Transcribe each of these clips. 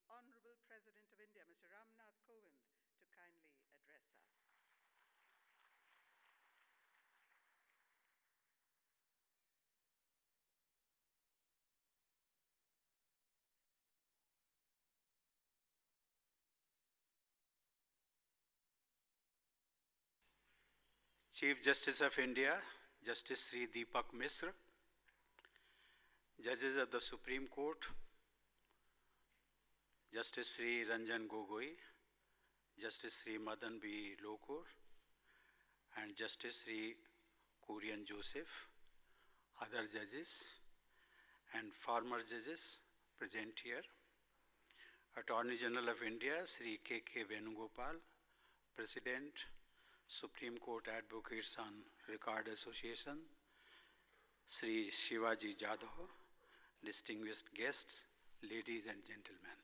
Honorable President of India, Mr. Ramnath Kovind, to kindly address us. Chief Justice of India, Justice Sri Deepak Misra, Judges of the Supreme Court, Justice Sri Ranjan Gogoi, Justice Sri Madan B. Lokur, and Justice Sri Kurian Joseph, other judges, and former judges present here, Attorney General of India, Sri K.K. Venugopal, President, Supreme Court Advocates on Record Association, Sri Shivaji Jadhav, distinguished guests, ladies and gentlemen.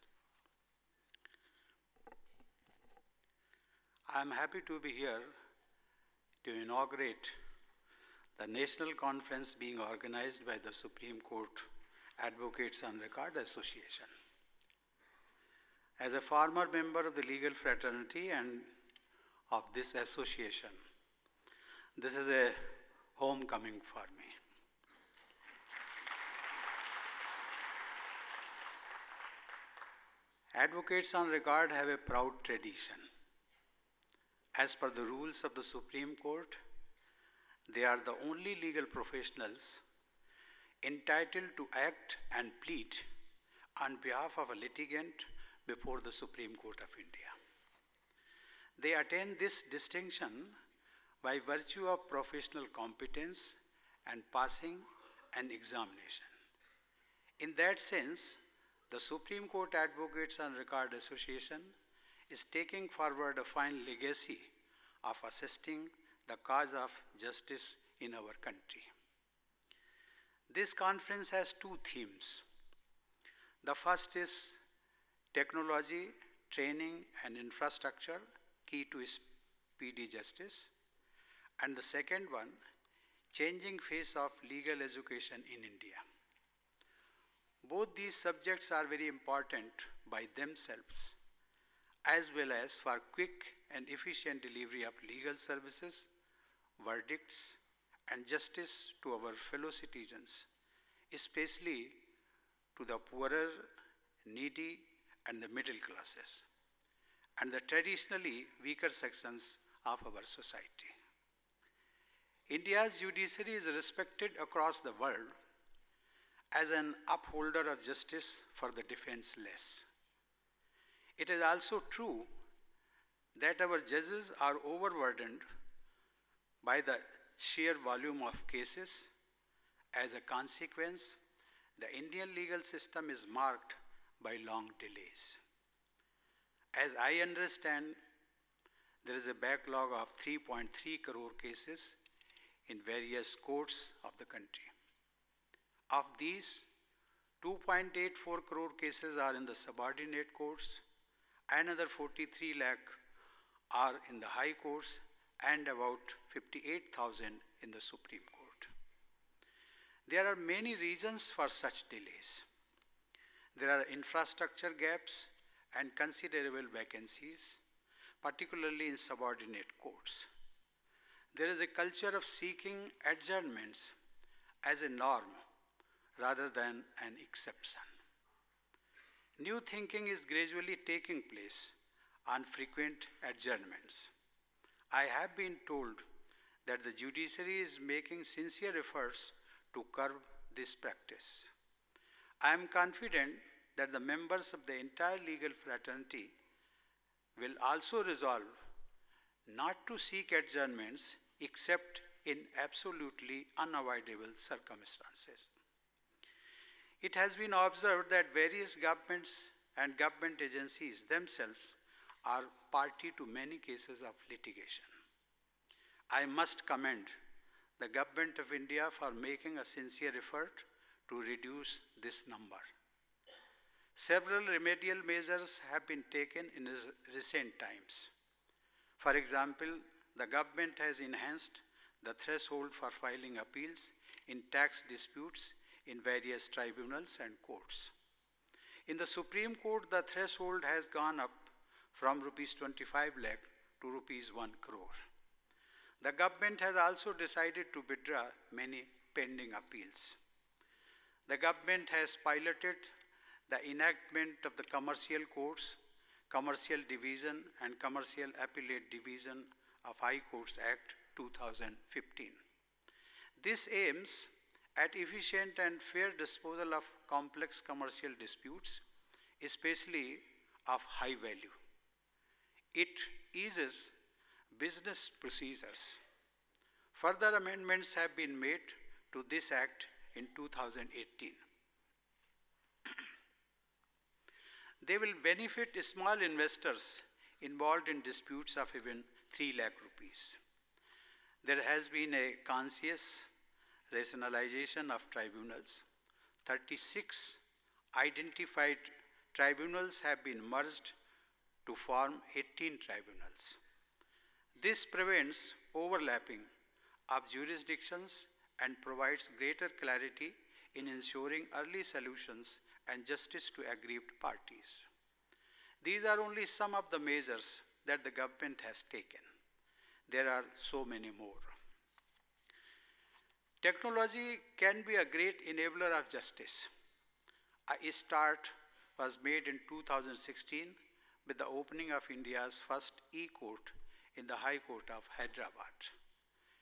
I am happy to be here to inaugurate the national conference being organized by the Supreme Court Advocates on Record Association. As a former member of the legal fraternity and of this association, this is a homecoming for me. Advocates on Record have a proud tradition. As per the rules of the Supreme Court, they are the only legal professionals entitled to act and plead on behalf of a litigant before the Supreme Court of India. They attain this distinction by virtue of professional competence and passing an examination. In that sense, the Supreme Court Advocates on Record Association is taking forward a fine legacy of assisting the cause of justice in our country. This conference has two themes. The first is technology, training, and infrastructure key to speedy justice. And the second one, changing face of legal education in India. Both these subjects are very important by themselves, as well as for quick and efficient delivery of legal services, verdicts, and justice to our fellow citizens, especially to the poorer, needy, and the middle classes, and the traditionally weaker sections of our society. India's judiciary is respected across the world as an upholder of justice for the defenseless. It is also true that our judges are overburdened by the sheer volume of cases. As a consequence, the Indian legal system is marked by long delays. As I understand, there is a backlog of 3.3 crore cases in various courts of the country. Of these, 2.84 crore cases are in the subordinate courts, another 43 lakh are in the high courts, and about 58,000 in the Supreme Court. There are many reasons for such delays. There are infrastructure gaps and considerable vacancies, particularly in subordinate courts. There is a culture of seeking adjournments as a norm rather than an exception. New thinking is gradually taking place on frequent adjournments. I have been told that the judiciary is making sincere efforts to curb this practice. I am confident that the members of the entire legal fraternity will also resolve not to seek adjournments except in absolutely unavoidable circumstances. It has been observed that various governments and government agencies themselves are party to many cases of litigation. I must commend the Government of India for making a sincere effort to reduce this number. Several remedial measures have been taken in recent times. For example, the government has enhanced the threshold for filing appeals in tax disputes in various tribunals and courts. In the Supreme Court, the threshold has gone up from rupees 25 lakh to rupees 1 crore. The government has also decided to withdraw many pending appeals. The government has piloted the enactment of the Commercial Courts, Commercial Division and Commercial Appellate Division of High Courts Act 2015. This aims at efficient and fair disposal of complex commercial disputes, especially of high value. It eases business procedures. Further amendments have been made to this act in 2018. They will benefit small investors involved in disputes of even 3 lakh rupees. There has been a conscious rationalization of tribunals. 36 identified tribunals have been merged to form 18 tribunals. This prevents overlapping of jurisdictions and provides greater clarity in ensuring early solutions and justice to aggrieved parties. These are only some of the measures that the government has taken. There are so many more. Technology can be a great enabler of justice. A start was made in 2016 with the opening of India's first e-court in the High Court of Hyderabad.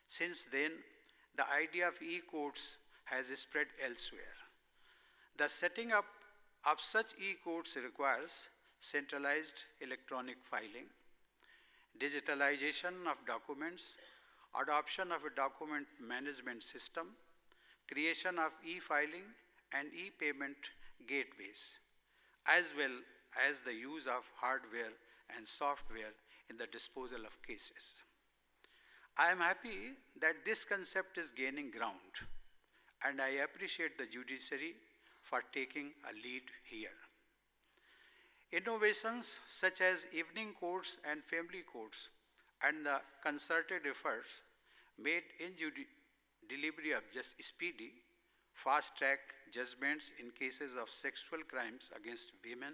Since then, the idea of e-courts has spread elsewhere. The setting up of such e-courts requires centralized electronic filing, digitalization of documents, adoption of a document management system, creation of e-filing and e-payment gateways, as well as the use of hardware and software in the disposal of cases. I am happy that this concept is gaining ground, and I appreciate the judiciary for taking a lead here. Innovations such as evening courts and family courts and the concerted efforts made in delivery of just speedy, fast-track judgments in cases of sexual crimes against women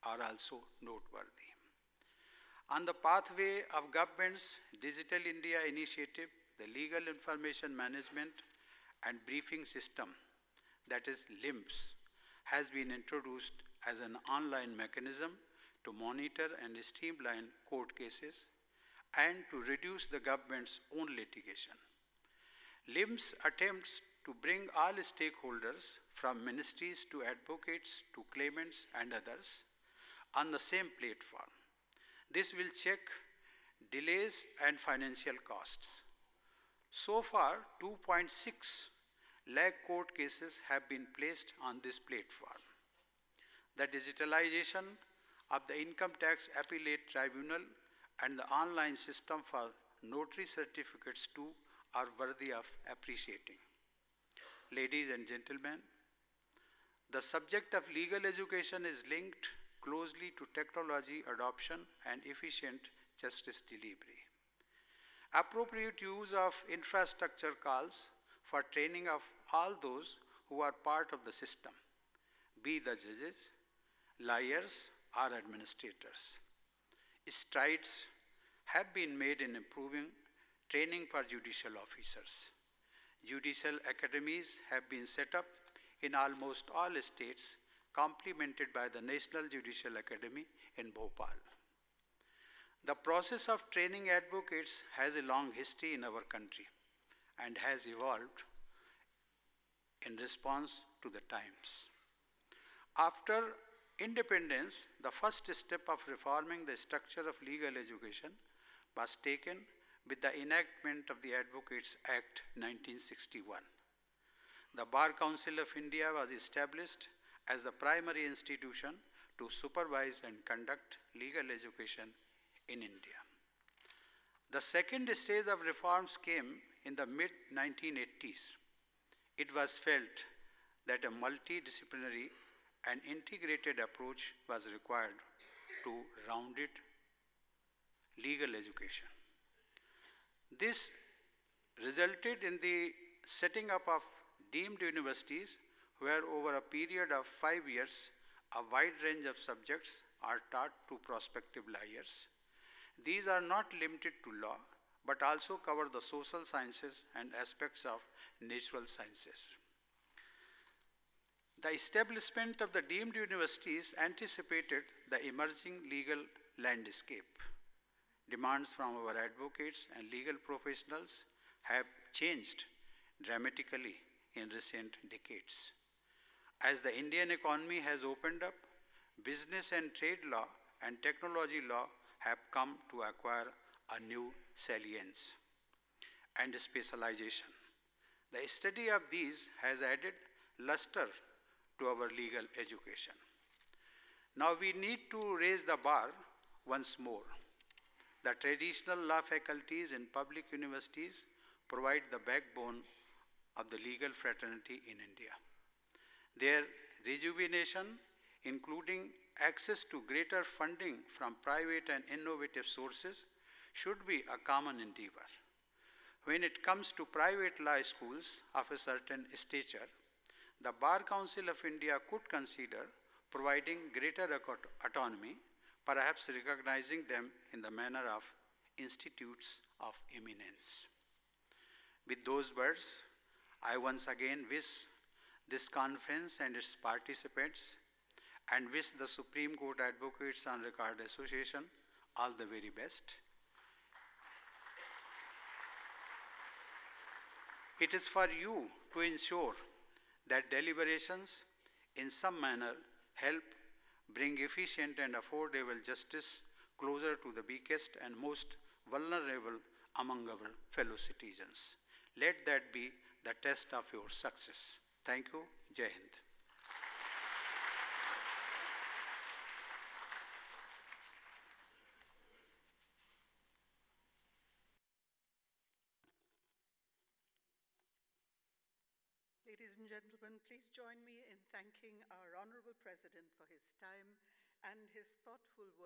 are also noteworthy. On the pathway of government's Digital India initiative, the Legal Information Management and Briefing System, that is LIMS, has been introduced as an online mechanism to monitor and streamline court cases and to reduce the government's own litigation. LIMS attempts to bring all stakeholders from ministries to advocates to claimants and others on the same platform. This will check delays and financial costs. So far, 2.6 lakh court cases have been placed on this platform. The digitalization of the Income Tax Appellate Tribunal and the online system for notary certificates too are worthy of appreciating. Ladies and gentlemen, the subject of legal education is linked closely to technology adoption and efficient justice delivery. Appropriate use of infrastructure calls for training of all those who are part of the system, be the judges, lawyers, or administrators. Strides have been made in improving training for judicial officers. Judicial academies have been set up in almost all states, complemented by the National Judicial Academy in Bhopal. The process of training advocates has a long history in our country and has evolved in response to the times. After independence, the first step of reforming the structure of legal education was taken with the enactment of the Advocates Act 1961. The Bar Council of India was established as the primary institution to supervise and conduct legal education in India. The second stage of reforms came in the mid-1980s. It was felt that a multidisciplinary and integrated approach was required to rounded legal education. This resulted in the setting up of deemed universities where over a period of 5 years, a wide range of subjects are taught to prospective lawyers. These are not limited to law, but also cover the social sciences and aspects of natural sciences. The establishment of the deemed universities anticipated the emerging legal landscape. Demands from our advocates and legal professionals have changed dramatically in recent decades. As the Indian economy has opened up, business and trade law and technology law have come to acquire a new salience and specialization. The study of these has added luster to our legal education. Now we need to raise the bar once more. The traditional law faculties in public universities provide the backbone of the legal fraternity in India. Their rejuvenation, including access to greater funding from private and innovative sources, should be a common endeavor. When it comes to private law schools of a certain stature, the Bar Council of India could consider providing greater autonomy, perhaps recognizing them in the manner of institutes of eminence. With those words, I once again wish this conference and its participants and wish the Supreme Court Advocates on Record Association all the very best. It is for you to ensure that deliberations in some manner help bring efficient and affordable justice closer to the weakest and most vulnerable among our fellow citizens. Let that be the test of your success. Thank you. Jai Hind. Ladies and gentlemen, please join me in thanking our Honorable President for his time and his thoughtful work.